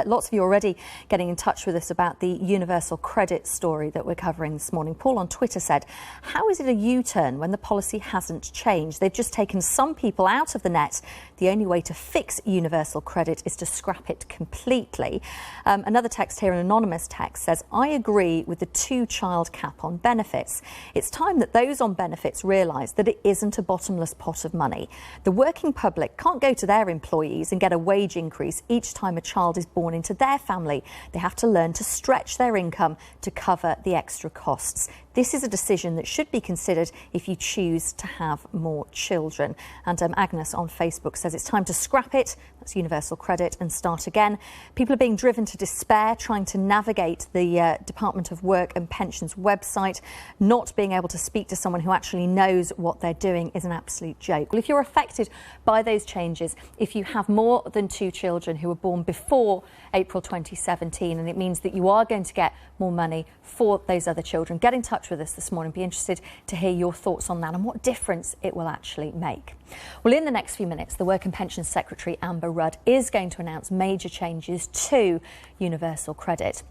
Lots of you already getting in touch with us about the universal credit story that we're covering this morning. Paul on Twitter said, how is it a U-turn when the policy hasn't changed? They've just taken some people out of the net. The only way to fix universal credit is to scrap it completely. Another text here, an anonymous text, says, I agree with the 2-child cap on benefits. It's time that those on benefits realise that it isn't a bottomless pot of money. The working public can't go to their employees and get a wage increase each time a child is born into their family. They have to learn to stretch their income to cover the extra costs. This is a decision that should be considered if you choose to have more children. And Agnes on Facebook says it's time to scrap it, that's universal credit, and start again. People are being driven to despair trying to navigate the Department of Work and Pensions website. Not being able to speak to someone who actually knows what they're doing is an absolute joke. Well, if you're affected by those changes, if you have more than 2 children who were born before April 2017, and it means that you are going to get more money for those other children, get in touch with us this morning. Be interested to hear your thoughts on that and what difference it will actually make. Well, in the next few minutes, the Work and Pensions Secretary Amber Rudd is going to announce major changes to universal credit.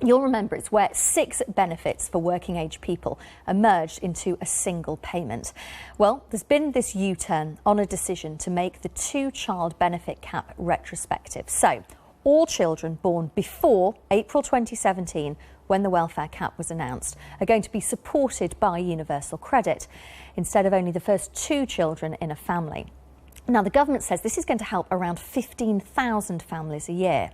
You'll remember it's where 6 benefits for working age people are merged into a single payment. Well, there's been this U-turn on a decision to make the 2-child benefit cap retrospective. So all children born before April 2017, when the welfare cap was announced, are going to be supported by universal credit instead of only the first 2 children in a family. Now, the government says this is going to help around 15,000 families a year.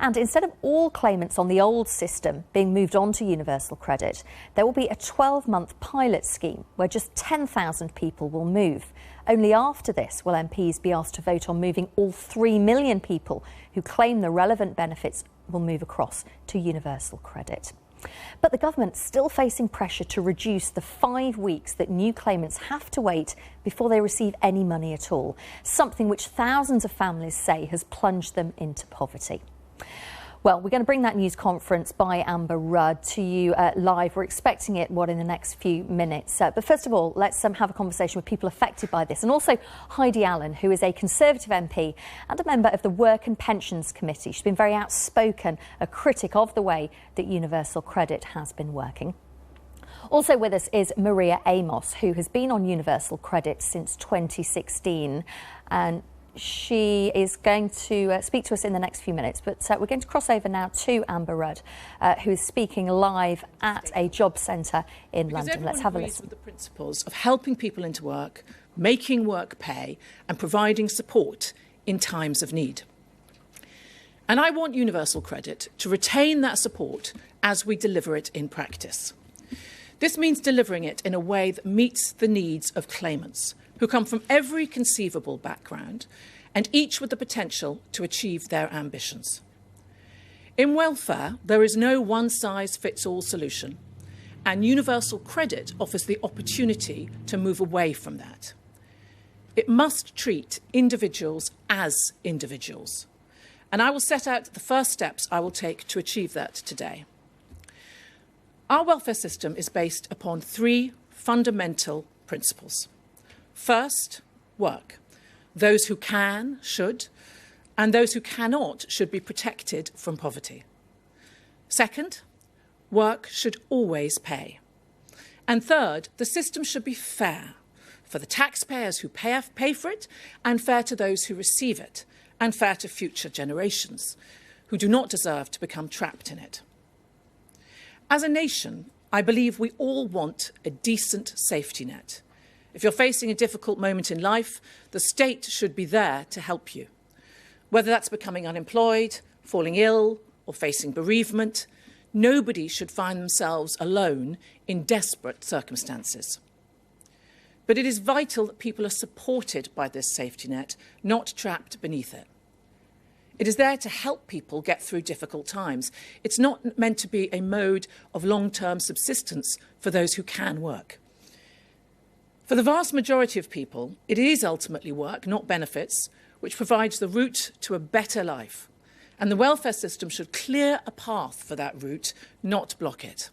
And instead of all claimants on the old system being moved on to universal credit, there will be a 12-month pilot scheme where just 10,000 people will move. Only after this will MPs be asked to vote on moving all 3 million people who claim the relevant benefits will move across to universal credit. But the government's still facing pressure to reduce the 5 weeks that new claimants have to wait before they receive any money at all, something which thousands of families say has plunged them into poverty. Well, we're going to bring that news conference by Amber Rudd to you live. We're expecting it, in the next few minutes. But first of all, let's have a conversation with people affected by this. And also Heidi Allen, who is a Conservative MP and a member of the Work and Pensions Committee. She's been very outspoken, a critic of the way that universal credit has been working. Also with us is Maria Amos, who has been on universal credit since 2016. And she is going to speak to us in the next few minutes, but we're going to cross over now to Amber Rudd, who is speaking live at a job centre in London. Let's have a listen. With the principles of helping people into work, making work pay, and providing support in times of need. And I want universal credit to retain that support as we deliver it in practice. This means delivering it in a way that meets the needs of claimants, who come from every conceivable background and each with the potential to achieve their ambitions. In welfare, there is no one-size-fits-all solution, and universal credit offers the opportunity to move away from that. It must treat individuals as individuals, and I will set out the first steps I will take to achieve that today. Our welfare system is based upon 3 fundamental principles. First, work. Those who can, should, and those who cannot should be protected from poverty. Second, work should always pay. And third, the system should be fair for the taxpayers who pay for it, and fair to those who receive it, and fair to future generations who do not deserve to become trapped in it. As a nation, I believe we all want a decent safety net. If you're facing a difficult moment in life, the state should be there to help you. Whether that's becoming unemployed, falling ill, or facing bereavement, nobody should find themselves alone in desperate circumstances. But it is vital that people are supported by this safety net, not trapped beneath it. It is there to help people get through difficult times. It's not meant to be a mode of long-term subsistence for those who can work. For the vast majority of people, it is ultimately work, not benefits, which provides the route to a better life. And the welfare system should clear a path for that route, not block it.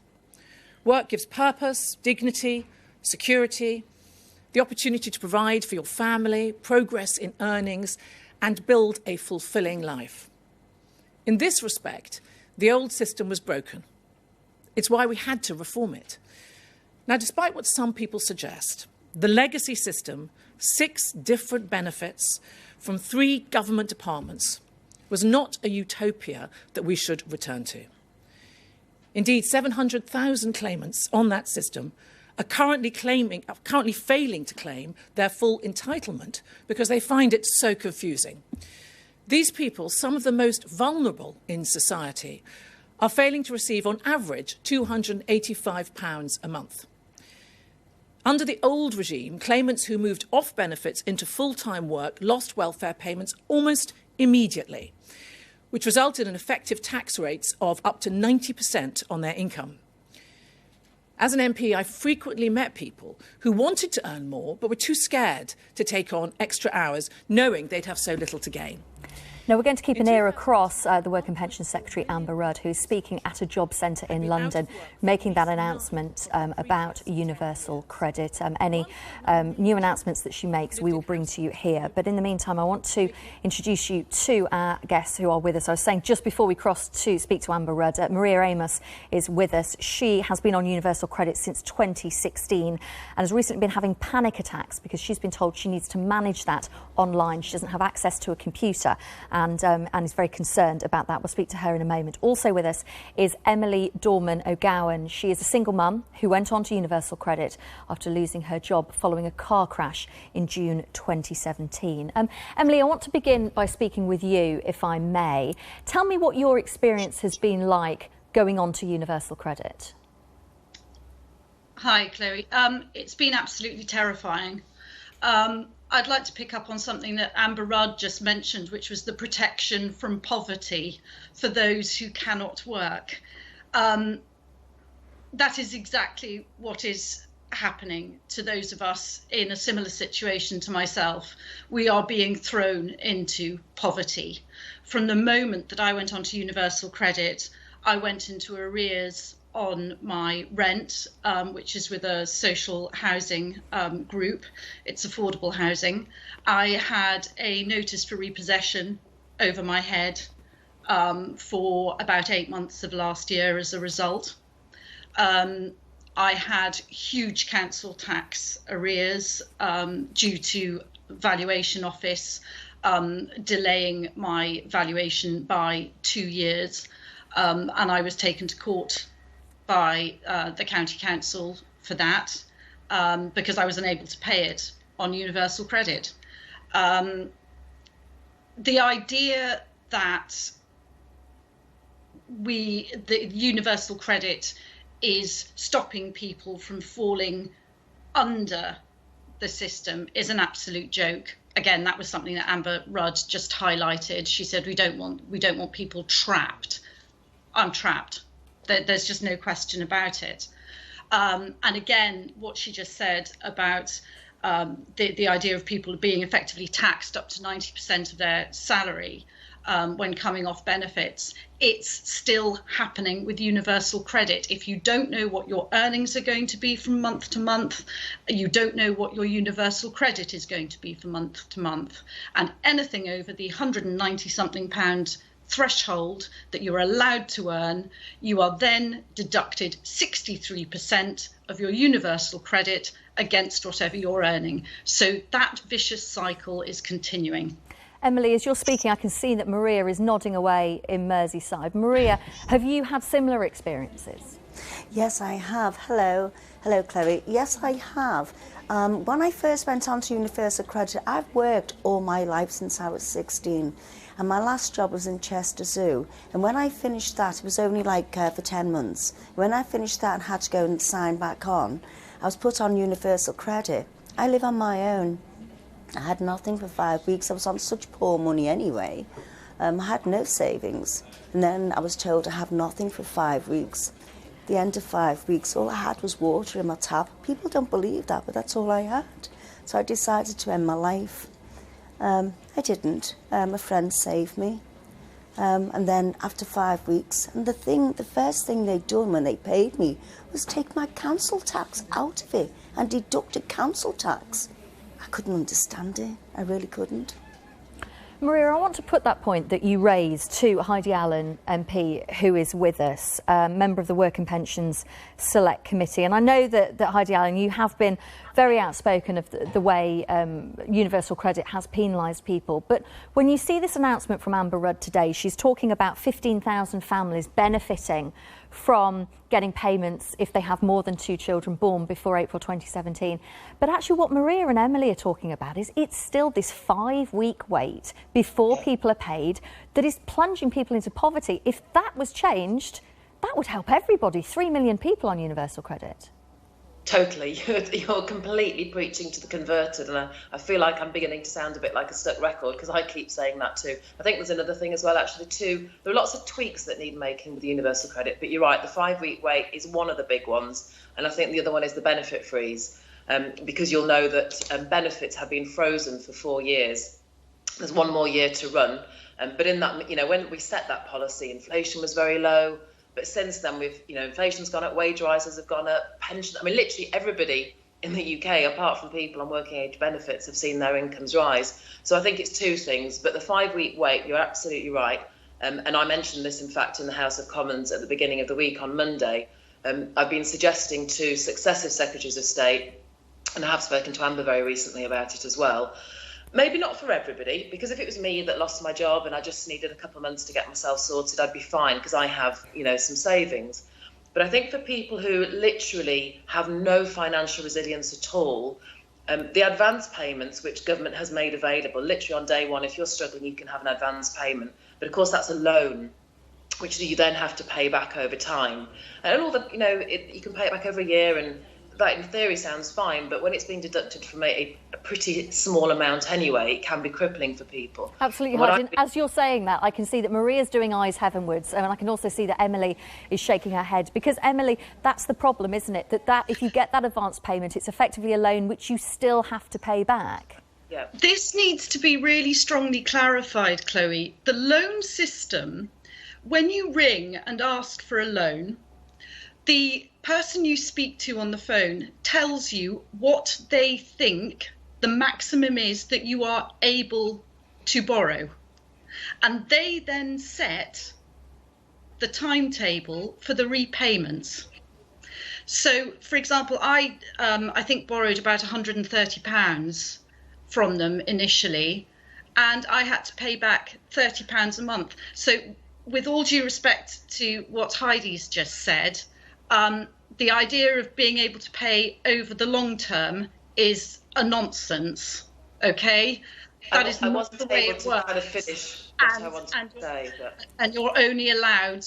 Work gives purpose, dignity, security, the opportunity to provide for your family, progress in earnings, and build a fulfilling life. In this respect, the old system was broken. It's why we had to reform it. Now, despite what some people suggest, the legacy system, 6 different benefits from 3 government departments, was not a utopia that we should return to. Indeed, 700,000 claimants on that system are currently failing to claim their full entitlement because they find it so confusing. These people, some of the most vulnerable in society, are failing to receive, on average, £285 a month. Under the old regime, claimants who moved off benefits into full-time work lost welfare payments almost immediately, which resulted in effective tax rates of up to 90% on their income. As an MP, I frequently met people who wanted to earn more but were too scared to take on extra hours, knowing they'd have so little to gain. Now, we're going to keep an ear across the Work and Pensions Secretary, Amber Rudd, who's speaking at a job centre in London, making that announcement about universal credit. Any new announcements that she makes, we will bring to you here. But in the meantime, I want to introduce you to our guests who are with us. I was saying just before we crossed to speak to Amber Rudd, Maria Amos is with us. She has been on universal credit since 2016 and has recently been having panic attacks because she's been told she needs to manage that online. She doesn't have access to a computer. And is very concerned about that. We'll speak to her in a moment. Also with us is Emily Dorman-O'Gowan. She is a single mum who went on to universal credit after losing her job following a car crash in June 2017. Emily, I want to begin by speaking with you, if I may. Tell me what your experience has been like going on to universal credit. Hi, Chloe. It's been absolutely terrifying. I'd like to pick up on something that Amber Rudd just mentioned, which was the protection from poverty for those who cannot work. That is exactly what is happening to those of us in a similar situation to myself. We are being thrown into poverty. From the moment that I went onto universal credit, I went into arrears on my rent, which is with a social housing group. It's affordable housing. I had a notice for repossession over my head for about 8 months of last year as a result. I had huge council tax arrears due to valuation office delaying my valuation by 2 years, and I was taken to court by the county council for that because I was unable to pay it on universal credit. The idea that the universal credit is stopping people from falling under the system is an absolute joke. Again, that was something that Amber Rudd just highlighted. She said we don't want people trapped. I'm trapped. There's just no question about it. And again, what she just said about the idea of people being effectively taxed up to 90% of their salary when coming off benefits, it's still happening with universal credit. If you don't know what your earnings are going to be from month to month, you don't know what your universal credit is going to be from month to month. And anything over the £190-something threshold that you're allowed to earn, you are then deducted 63% of your universal credit against whatever you're earning. So that vicious cycle is continuing. Emily, as you're speaking, I can see that Maria is nodding away in Merseyside. Maria, have you had similar experiences? Yes, I have. Hello, Chloe. Yes, I have. When I first went on to universal credit, I've worked all my life since I was 16. And my last job was in Chester Zoo. And when I finished that, it was only for 10 months. When I finished that and had to go and sign back on, I was put on universal credit. I live on my own. I had nothing for 5 weeks. I was on such poor money anyway. I had no savings. And then I was told to have nothing for 5 weeks. At the end of 5 weeks, all I had was water in my tap. People don't believe that, but that's all I had. So I decided to end my life. I didn't. A friend saved me. And then after 5 weeks, and the first thing they'd done when they paid me was take my council tax out of it and deducted council tax. I couldn't understand it. I really couldn't. Maria, I want to put that point that you raised to Heidi Allen MP, who is with us, member of the Work and Pensions Select Committee. And I know that Heidi Allen, you have been very outspoken of the way universal credit has penalised people. But when you see this announcement from Amber Rudd today, she's talking about 15,000 families benefiting from getting payments if they have more than 2 children born before April 2017. But actually what Maria and Emily are talking about is it's still this 5-week wait before people are paid that is plunging people into poverty. If that was changed, that would help everybody, 3 million people on universal credit. Totally. You're completely preaching to the converted, and I feel like I'm beginning to sound a bit like a stuck record because I keep saying that too. I think there's another thing as well, actually, too. There are lots of tweaks that need making with the universal credit, but you're right, the 5-week wait is one of the big ones, and I think the other one is the benefit freeze, because you'll know that benefits have been frozen for 4 years. There's 1 more year to run, but in that, when we set that policy, inflation was very low. But since then, inflation's gone up, wage rises have gone up, pension. I mean, literally everybody in the UK, apart from people on working age benefits, have seen their incomes rise. So I think it's 2 things. But the 5-week wait, you're absolutely right. And I mentioned this, in fact, in the House of Commons at the beginning of the week on Monday. I've been suggesting to successive Secretaries of State, and I have spoken to Amber very recently about it as well, maybe not for everybody, because if it was me that lost my job and I just needed a couple of months to get myself sorted, I'd be fine because I have, some savings. But I think for people who literally have no financial resilience at all, the advance payments which government has made available, literally on day 1, if you're struggling, you can have an advance payment. But of course, that's a loan, which you then have to pay back over time. And all the, you can pay it back over a year, and that in theory sounds fine, but when it's being deducted from a pretty small amount anyway, it can be crippling for people. Absolutely, Heidi. As you're saying that, I can see that Maria's doing eyes heavenwards, and I can also see that Emily is shaking her head. Because, Emily, that's the problem, isn't it? That if you get that advance payment, it's effectively a loan which you still have to pay back. Yeah. This needs to be really strongly clarified, Chloe. The loan system, when you ring and ask for a loan, the person you speak to on the phone tells you what they think the maximum is that you are able to borrow. And they then set the timetable for the repayments. So, for example, I think borrowed about £130 from them initially, and I had to pay back £30 a month. So with all due respect to what Heidi's just said, the idea of being able to pay over the long term is a nonsense, okay? That is not the way it works. Kind of finish what I wanted to say, and you're only allowed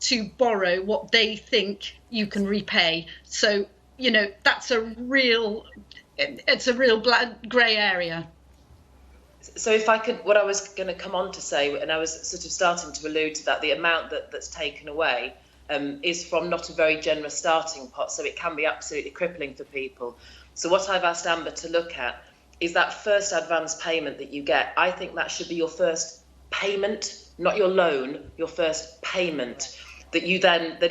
to borrow what they think you can repay. So, that's it's a real grey area. So if I could, what I was going to come on to say, and I was sort of starting to allude to that, the amount that's taken away is from not a very generous starting pot, so it can be absolutely crippling for people. So what I've asked Amber to look at is that first advance payment that you get. I think that should be your first payment, not your loan, your first payment that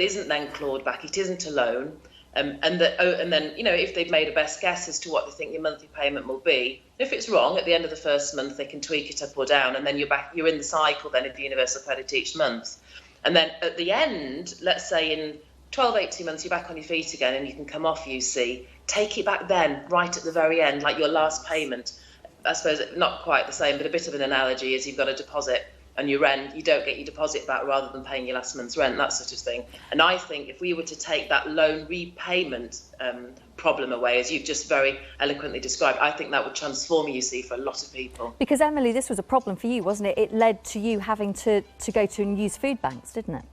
isn't then clawed back. It isn't a loan. And then, if they've made a best guess as to what they think your monthly payment will be, if it's wrong, at the end of the first month, they can tweak it up or down, and then you're in the cycle then of the universal credit each month. And then at the end, let's say in 12, 18 months, you're back on your feet again and you can come off UC, take it back then, right at the very end, like your last payment. I suppose not quite the same, but a bit of an analogy is you've got a deposit and your rent, you don't get your deposit back rather than paying your last month's rent, that sort of thing. And I think if we were to take that loan repayment problem away, as you've just very eloquently described, I think that would transform UC for a lot of people. Because, Emily, this was a problem for you, wasn't it? It led to you having to go to and use food banks, didn't it?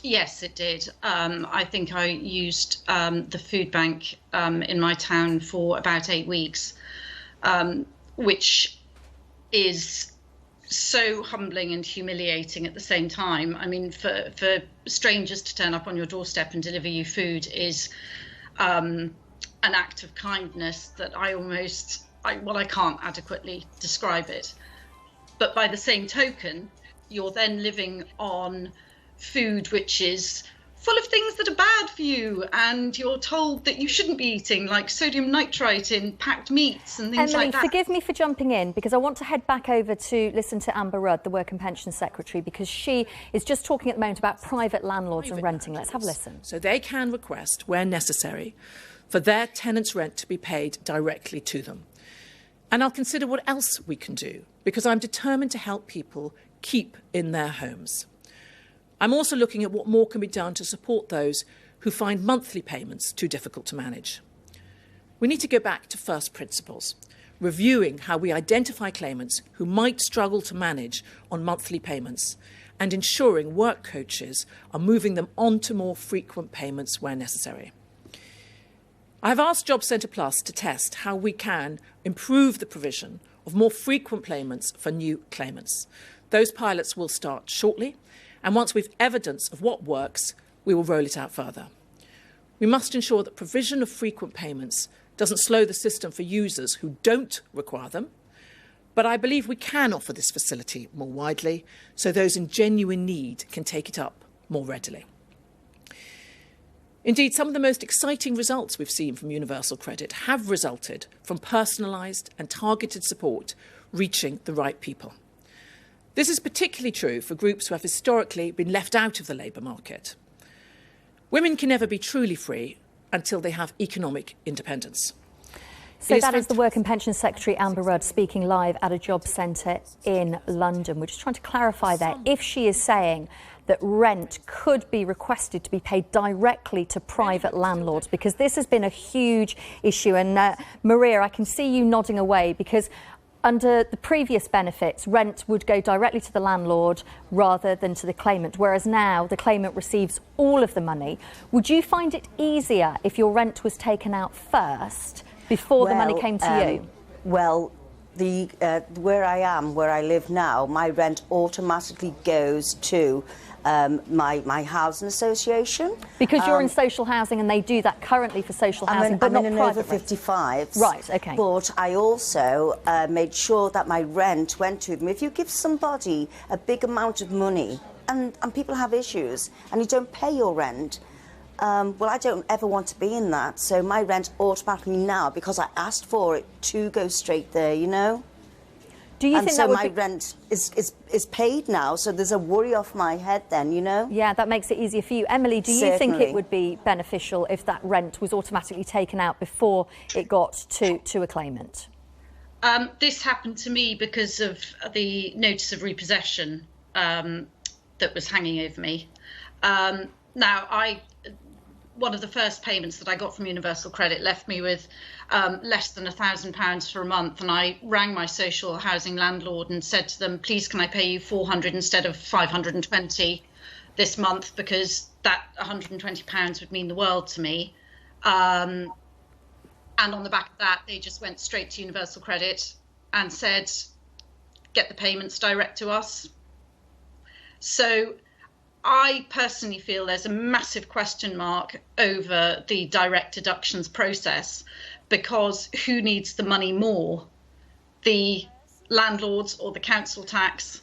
Yes, it did. I think I used the food bank in my town for about 8 weeks, which is so humbling and humiliating at the same time. I mean, for strangers to turn up on your doorstep and deliver you food is an act of kindness that I can't adequately describe it. But by the same token, you're then living on food which is full of things that are bad for you, and you're told that you shouldn't be eating, like sodium nitrite in packed meats and things Emily, like that. forgive me for jumping in, because I want to head back over to listen to Amber Rudd, the Work and Pension Secretary, because she is just talking at the moment about private landlords and renting. Let's have a listen. So they can request, where necessary, for their tenants' rent to be paid directly to them. And I'll consider what else we can do, because I'm determined to help people keep in their homes. I'm also looking at what more can be done to support those who find monthly payments too difficult to manage. We need to go back to first principles, reviewing how we identify claimants who might struggle to manage on monthly payments, and ensuring work coaches are moving them on to more frequent payments where necessary. I've asked Job Centre Plus to test how we can improve the provision of more frequent payments for new claimants. Those pilots will start shortly, and once we've evidence of what works, we will roll it out further. We must ensure that provision of frequent payments doesn't slow the system for users who don't require them, but I believe we can offer this facility more widely so those in genuine need can take it up more readily. Indeed, some of the most exciting results we've seen from Universal Credit have resulted from personalised and targeted support reaching the right people. This is particularly true for groups who have historically been left out of the labour market. Women can never be truly free until they have economic independence. So that is the Work and Pension Secretary, Amber Rudd, speaking live at a job centre in London. We're just trying to clarify there if she is saying that rent could be requested to be paid directly to private landlords, because this has been a huge issue. And Maria, I can see you nodding away, because under the previous benefits, rent would go directly to the landlord rather than to the claimant, whereas now the claimant receives all of the money. Would you find it easier if your rent was taken out first before the money came to you? Well, where I live now, my rent automatically goes to my housing association. Because you're in social housing, and they do that currently for social housing, but not I'm in private over 55s. Right, OK. But I also made sure that my rent went to them. If you give somebody a big amount of money, and people have issues, and you don't pay your rent, well, I don't ever want to be in that. So my rent automatically now, because I asked for it, to go straight there, you know? Do you think so that would my rent is paid now, so there's a worry off my head then, you know? Yeah, that makes it easier for you. Emily, do you think it would be beneficial if that rent was automatically taken out before it got to a claimant? This happened to me because of the notice of repossession that was hanging over me. Now, one of the first payments that I got from Universal Credit left me with less than £1,000 for a month, and I rang my social housing landlord and said to them, please can I pay you £400 instead of £520 this month, because that £120 would mean the world to me. And on the back of that, they just went straight to Universal Credit and said, get the payments direct to us. So I personally feel there's a massive question mark over the direct deductions process, because who needs the money more? The landlords or the council tax,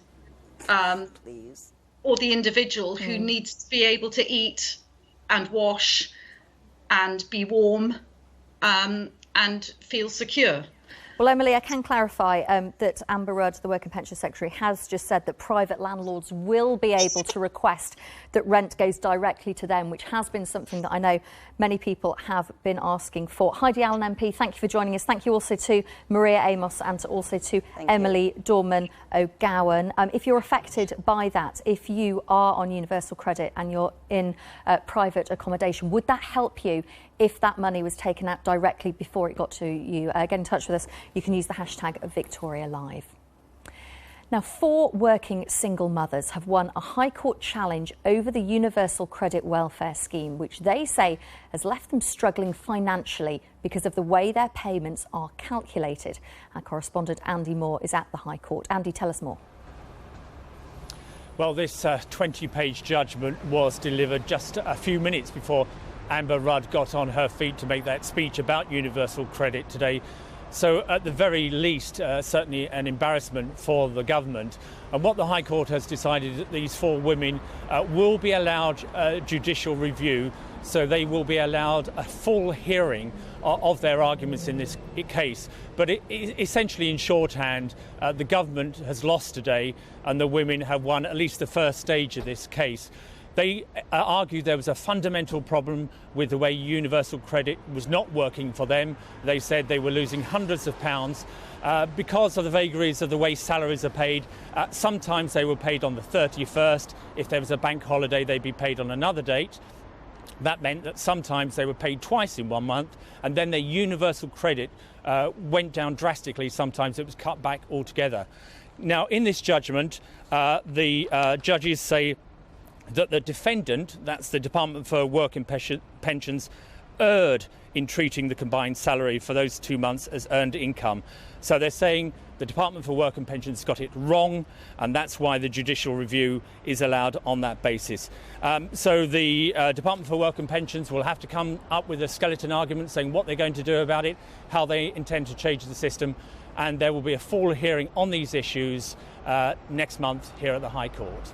or the individual who needs to be able to eat and wash and be warm and feel secure? Well, Emily, I can clarify that Amber Rudd, the Work and Pension Secretary, has just said that private landlords will be able to request that rent goes directly to them, which has been something that I know many people have been asking for. Heidi Allen MP, thank you for joining us. Thank you also to Maria Amos and also to Emily Dorman-O'Gowan. If you're affected by that, if you are on Universal Credit and you're in private accommodation, would that help you if that money was taken out directly before it got to you? Get in touch with us. You can use the hashtag #VictoriaLive. Now, 4 working single mothers have won a High Court challenge over the Universal Credit Welfare Scheme, which they say has left them struggling financially because of the way their payments are calculated. Our correspondent Andy Moore is at the High Court. Andy, tell us more. Well, this 20-page judgment was delivered just a few minutes before Amber Rudd got on her feet to make that speech about Universal Credit today. So at the very least, certainly an embarrassment for the government. And what the High Court has decided that these 4 women will be allowed judicial review, so they will be allowed a full hearing of their arguments in this case. But essentially, in shorthand, the government has lost today and the women have won at least the first stage of this case. They argued there was a fundamental problem with the way universal credit was not working for them. They said they were losing hundreds of pounds because of the vagaries of the way salaries are paid. Sometimes they were paid on the 31st. If there was a bank holiday, they'd be paid on another date. That meant that sometimes they were paid twice in 1 month, and then their universal credit went down drastically. Sometimes it was cut back altogether. Now, in this judgment, the judges say that the defendant, that's the Department for Work and Pensions, erred in treating the combined salary for those 2 months as earned income. So they're saying the Department for Work and Pensions got it wrong, and that's why the judicial review is allowed on that basis. So the Department for Work and Pensions will have to come up with a skeleton argument saying what they're going to do about it, how they intend to change the system, and there will be a full hearing on these issues next month here at the High Court.